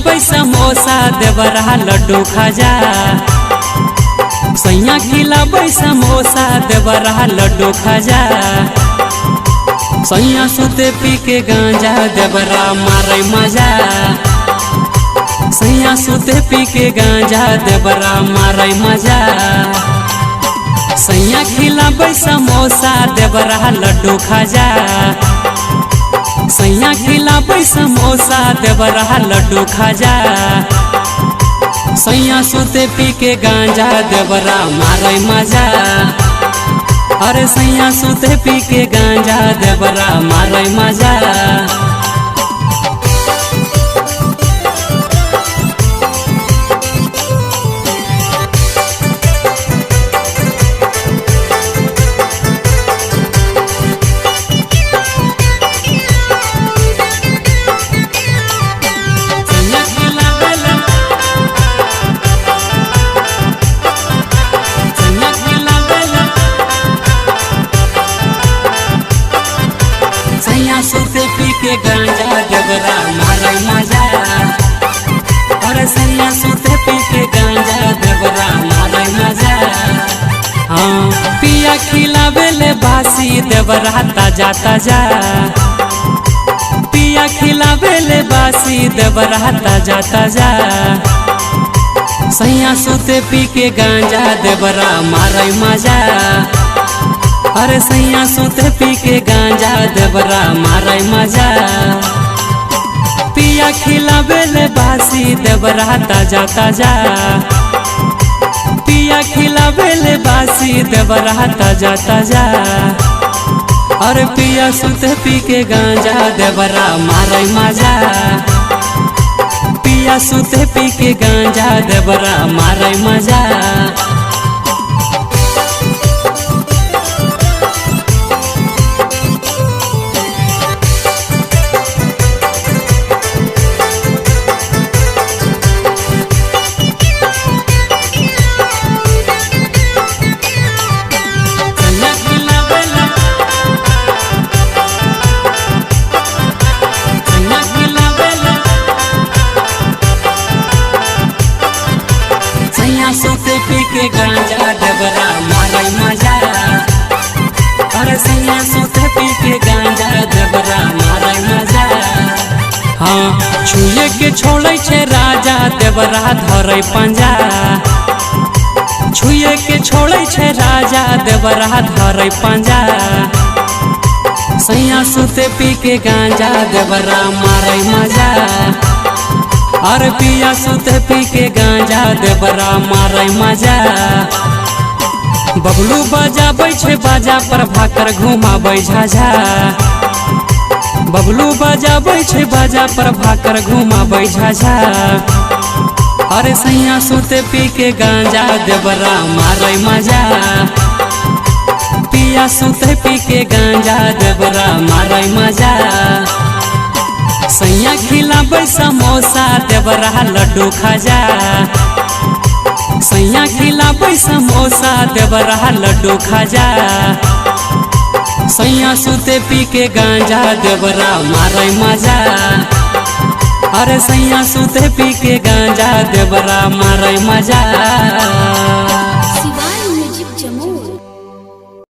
खिलाबै समोसा देवरा लड्डू खाजा। सैया खिलाबै समोसा देवरा लड्डू खाजा। सैया सुते पी के गांजा देवरा मारे मजा। सैया सुते पी के गांजा देवरा मारे मजा। सैया खिलाबै समोसा देवरा लड्डू खाजा। सैया खिलाबै समोसा देवरा लड्डू खाजा। सैया सुते पी के गांजा देवरा मारे मजा। अरे सैया सुते पी के गांजा देवरा मारे मजा। सुते पी के गांजा देवरा मारे मजा। अरे सैया सुते पी के गांजा देवरा मारे मजा। हाँ पिया खिलावे ले बासी देवरा ताजा ताजा। पिया खिलावे ले बासी देवरा ताजा ताजा। सैया सुते पी के गांजा देवरा मारे मजा। अरे सैया सुते पी के गांजा देवरा मारे मजा। पिया खिलावे ले बासी देवरा ताजा ताजा। पिया खिलावे ले बासी देवरा ताजा ताजा। अरे पिया सुते पी के गांजा देवरा मारे मजा। पिया सुते पी के गांजा देवरा मारे मजा। सुते पी के गांजा देवरा मारे मजा। अरे सैया सुते पी के गांजा देवरा मारे मजा। हाँ छुए के छोड़े छे राजा देवरा धरे पंजा। छुए के छोड़े छे राजा देवरा धरे पंजा। सैया सुते पी के गांजा देवरा मारे मजा। अरे पिया सुते पी के गांजा देवरा मारे मजा। बबलू बजाबै छे बाजा पर भाकर घुमाबै झाझा। बबलू बजाबै छे बाजा पर भाकर घुमाबै झाझा। अरे सैया सुते पी के गांजा देवरा मारे मजा। पिया सुते पी के गांजा देवरा मारे मजा। सैया खिलाबै समोसा देवरा लड्डू खाजा। सैया खिलाबै समोसा देवरा लड्डू खाजा। सैया सुते पी के गांजा देवरा मारे मजा। अरे सैया सुते पी के गांजा देवरा मारे मजा। शिवाय म्यूजिक जम्मू।